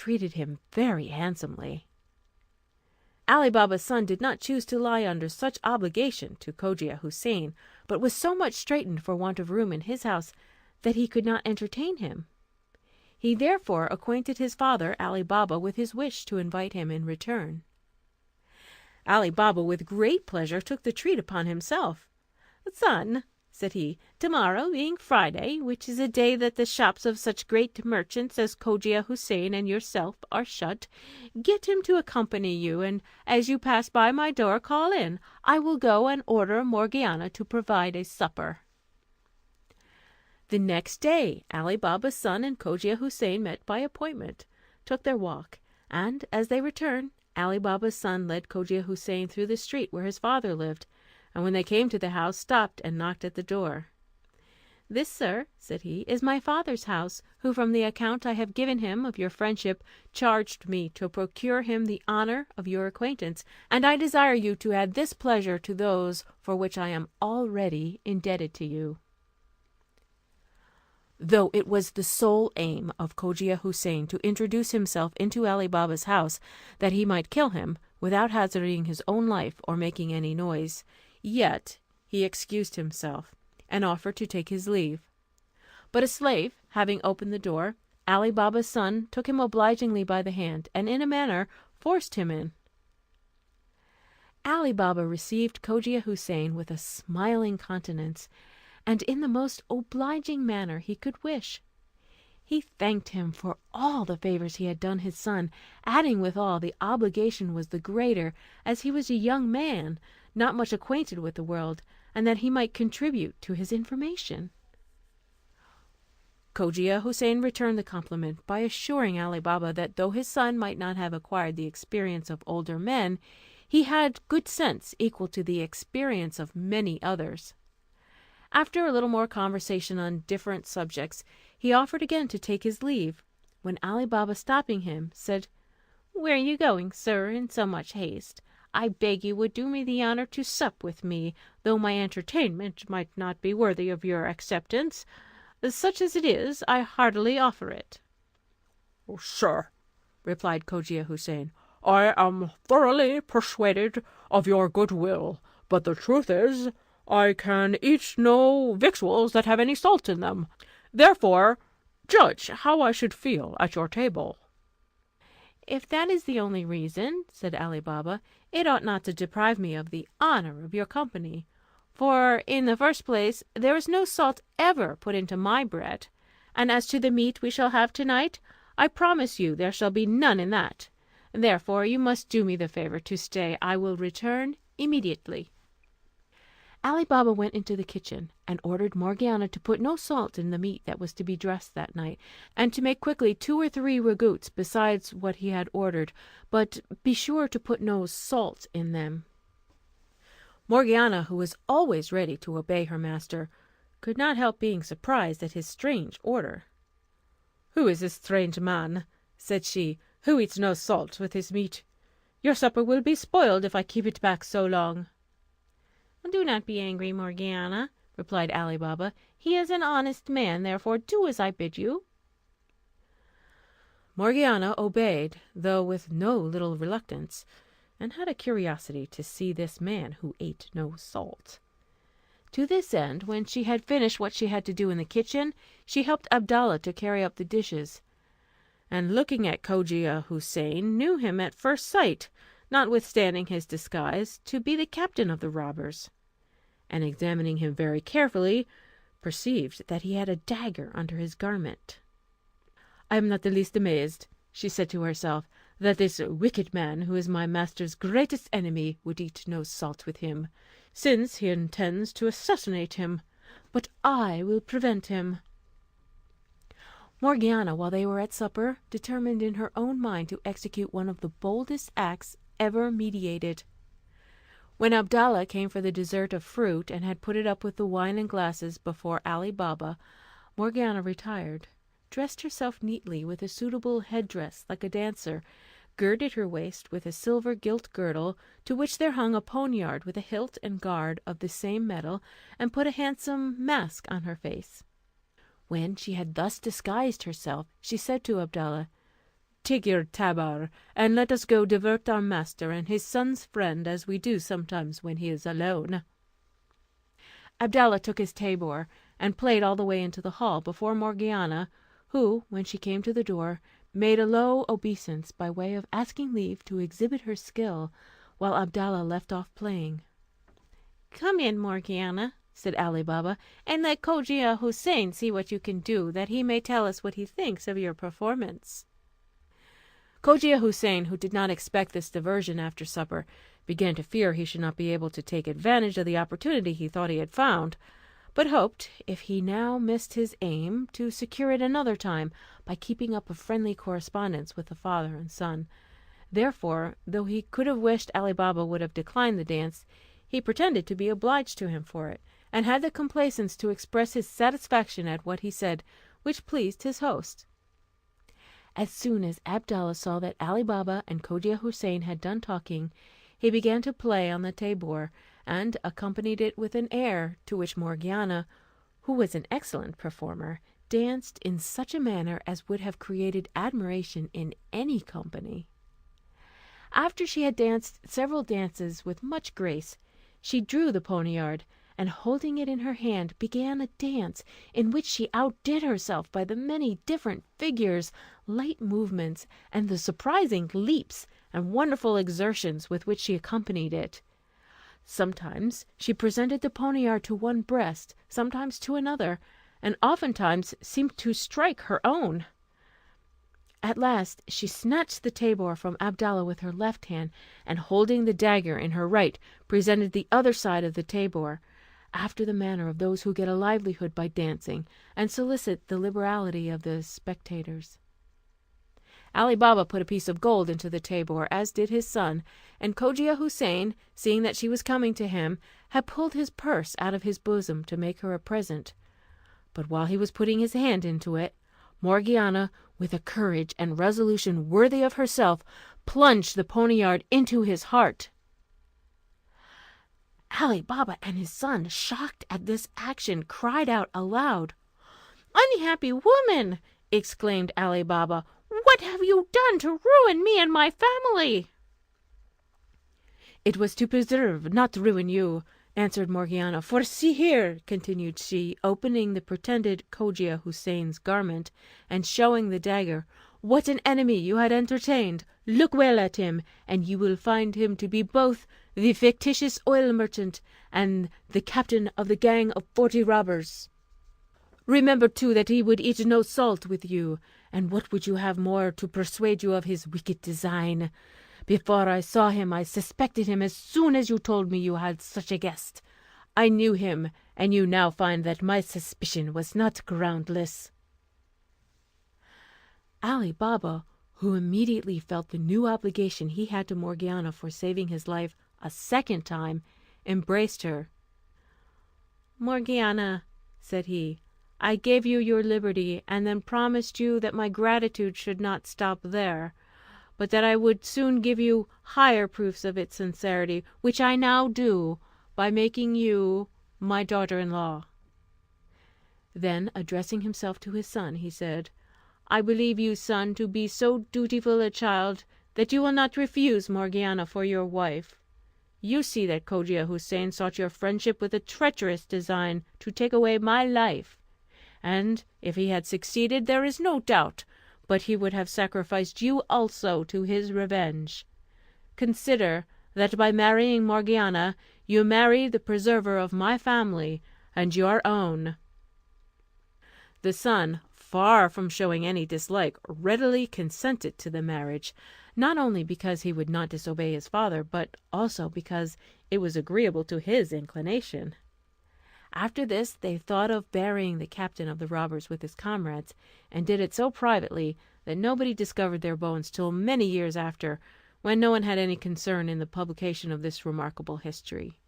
treated him very handsomely. Ali Baba's son did not choose to lie under such obligation to Cogia Houssain, but was so much straitened for want of room in his house that he could not entertain him. He therefore acquainted his father Ali Baba with his wish to invite him in return. Ali Baba with great pleasure took the treat upon himself. "Son," said he, "tomorrow being Friday, which is a day that the shops of such great merchants as Cogia Houssain and yourself are shut, get him to accompany you, and as you pass by my door call in. I will go and order Morgiana to provide a supper." The next day Ali Baba's son and Cogia Houssain met by appointment, took their walk, and as they returned, Ali Baba's son led Cogia Houssain through the street where his father lived, and when they came to the house, stopped and knocked at the door. "This, sir," said he, "is my father's house, who, from the account I have given him of your friendship, charged me to procure him the honour of your acquaintance, and I desire you to add this pleasure to those for which I am already indebted to you." Though it was the sole aim of Cogia Houssain to introduce himself into Ali Baba's house, that he might kill him, without hazarding his own life or making any noise, yet he excused himself, and offered to take his leave. But a slave having opened the door, Ali Baba's son took him obligingly by the hand, and in a manner forced him in. Ali Baba received Cogia Houssain with a smiling countenance, and in the most obliging manner he could wish. He thanked him for all the favours he had done his son, adding withal the obligation was the greater, as he was a young man, not much acquainted with the world, and that he might contribute to his information. Cogia Houssain returned the compliment by assuring Ali Baba that though his son might not have acquired the experience of older men, he had good sense equal to the experience of many others. After a little more conversation on different subjects, he offered again to take his leave, when Ali Baba, stopping him, said, "Where are you going, sir, in so much haste? I beg you would do me the honour to sup with me, though my entertainment might not be worthy of your acceptance. Such as it is, I heartily offer it." "Sir," replied Cogia Houssain, "I am thoroughly persuaded of your good will, but the truth is, I can eat no victuals that have any salt in them. Therefore, judge how I should feel at your table." "If that is the only reason," said Ali Baba, "it ought not to deprive me of the honour of your company; for, in the first place, there is no salt ever put into my bread, and as to the meat we shall have to night, I promise you there shall be none in that. Therefore you must do me the favour to stay. I will return immediately." Ali Baba went into the kitchen, and ordered Morgiana to put no salt in the meat that was to be dressed that night, and to make quickly 2 or 3 ragouts besides what he had ordered, but be sure to put no salt in them. Morgiana, who was always ready to obey her master, could not help being surprised at his strange order. "Who is this strange man," said she, "who eats no salt with his meat? Your supper will be spoiled if I keep it back so long." "Do not be angry, Morgiana," replied Ali Baba. "He is an honest man, therefore do as I bid you." Morgiana obeyed, though with no little reluctance, and had a curiosity to see this man who ate no salt. To this end, when she had finished what she had to do in the kitchen, she helped Abdallah to carry up the dishes, and looking at Cogia Houssain, knew him at first sight, notwithstanding his disguise, to be the captain of the robbers, and examining him very carefully, perceived that he had a dagger under his garment. "I am not the least amazed," she said to herself, "that this wicked man, who is my master's greatest enemy, would eat no salt with him, since he intends to assassinate him; but I will prevent him." Morgiana, while they were at supper, determined in her own mind to execute one of the boldest acts ever meditated. When Abdallah came for the dessert of fruit, and had put it up with the wine and glasses before Ali Baba, Morgiana retired, dressed herself neatly with a suitable head dress like a dancer, girded her waist with a silver gilt girdle, to which there hung a poniard with a hilt and guard of the same metal, and put a handsome mask on her face. When she had thus disguised herself, she said to Abdallah, Tigir Tabar, and let us go divert our master and his son's friend, as we do sometimes when he is alone." Abdallah took his tabor, and played all the way into the hall before Morgiana, who, when she came to the door, made a low obeisance by way of asking leave to exhibit her skill, while Abdallah left off playing. "Come in, Morgiana," said Ali Baba, "and let Cogia Houssain see what you can do, that he may tell us what he thinks of your performance." Cogia Houssain, who did not expect this diversion after supper, began to fear he should not be able to take advantage of the opportunity he thought he had found, but hoped, if he now missed his aim, to secure it another time by keeping up a friendly correspondence with the father and son. Therefore, though he could have wished Ali Baba would have declined the dance, he pretended to be obliged to him for it, and had the complaisance to express his satisfaction at what he said, which pleased his host. As soon as Abdallah saw that Ali Baba and Cogia Houssain had done talking, he began to play on the tabor, and accompanied it with an air, to which Morgiana, who was an excellent performer, danced in such a manner as would have created admiration in any company. After she had danced several dances with much grace, she drew the poniard, and holding it in her hand, began a dance in which she outdid herself by the many different figures, light movements, and the surprising leaps and wonderful exertions with which she accompanied it. Sometimes she presented the poniard to one breast, sometimes to another, and oftentimes seemed to strike her own. At last she snatched the tabor from Abdallah with her left hand, and holding the dagger in her right, presented the other side of the tabor, after the manner of those who get a livelihood by dancing, and solicit the liberality of the spectators. Ali Baba put a piece of gold into the tabor, as did his son, and Cogia Houssain, seeing that she was coming to him, had pulled his purse out of his bosom to make her a present. But while he was putting his hand into it, Morgiana, with a courage and resolution worthy of herself, plunged the poniard into his heart. Ali Baba and his son, shocked at this action, cried out aloud. "Unhappy woman!" exclaimed Ali Baba, "what have you done to ruin me and my family?" "It was to preserve, not to ruin you," answered Morgiana; "for see here," continued she, opening the pretended Cogia Houssain's garment, and showing the dagger, "what an enemy you had entertained! Look well at him, and you will find him to be both the fictitious oil merchant and the captain of the gang of 40 robbers. Remember, too, that he would eat no salt with you, and what would you have more to persuade you of his wicked design? Before I saw him, I suspected him as soon as you told me you had such a guest. I knew him, and you now find that my suspicion was not groundless." Ali Baba, who immediately felt the new obligation he had to Morgiana for saving his life a second time, embraced her. "Morgiana," said he, "I gave you your liberty, and then promised you that my gratitude should not stop there, but that I would soon give you higher proofs of its sincerity, which I now do by making you my daughter-in-law." Then, addressing himself to his son, he said, "I believe you, son, to be so dutiful a child that you will not refuse Morgiana for your wife. You see that Cogia Houssain sought your friendship with a treacherous design to take away my life, and if he had succeeded, there is no doubt but he would have sacrificed you also to his revenge. Consider that by marrying Morgiana you marry the preserver of my family and your own." The son, far from showing any dislike, readily consented to the marriage, not only because he would not disobey his father, but also because it was agreeable to his inclination. After this they thought of burying the captain of the robbers with his comrades, and did it so privately that nobody discovered their bones till many years after, when no one had any concern in the publication of this remarkable history.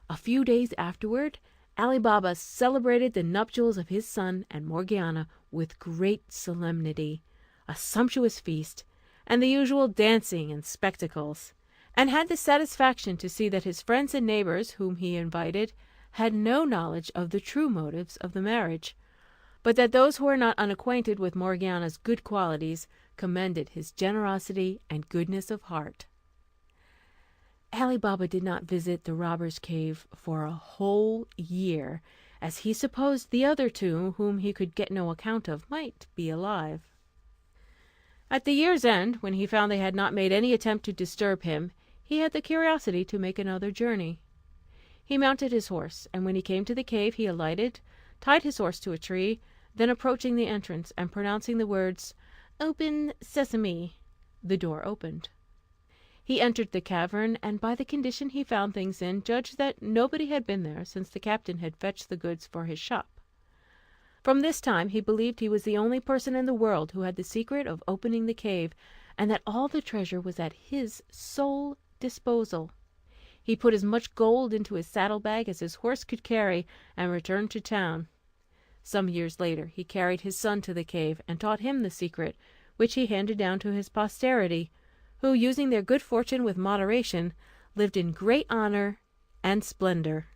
A few days afterward Ali Baba celebrated the nuptials of his son and Morgiana with great solemnity, a sumptuous feast, and the usual dancing and spectacles, and had the satisfaction to see that his friends and neighbours, whom he invited, had no knowledge of the true motives of the marriage, but that those who were not unacquainted with Morgiana's good qualities commended his generosity and goodness of heart. Ali Baba did not visit the robbers' cave for a whole year, as he supposed the other two, whom he could get no account of, might be alive. At the year's end, when he found they had not made any attempt to disturb him, he had the curiosity to make another journey. He mounted his horse, and when he came to the cave he alighted, tied his horse to a tree, then approaching the entrance, and pronouncing the words, "Open, Sesame," the door opened. He entered the cavern, and by the condition he found things in, judged that nobody had been there since the captain had fetched the goods for his shop. From this time he believed he was the only person in the world who had the secret of opening the cave, and that all the treasure was at his sole disposal. He put as much gold into his saddle-bag as his horse could carry, and returned to town. Some years later he carried his son to the cave, and taught him the secret, which he handed down to his posterity, who, using their good fortune with moderation, lived in great honour and splendour.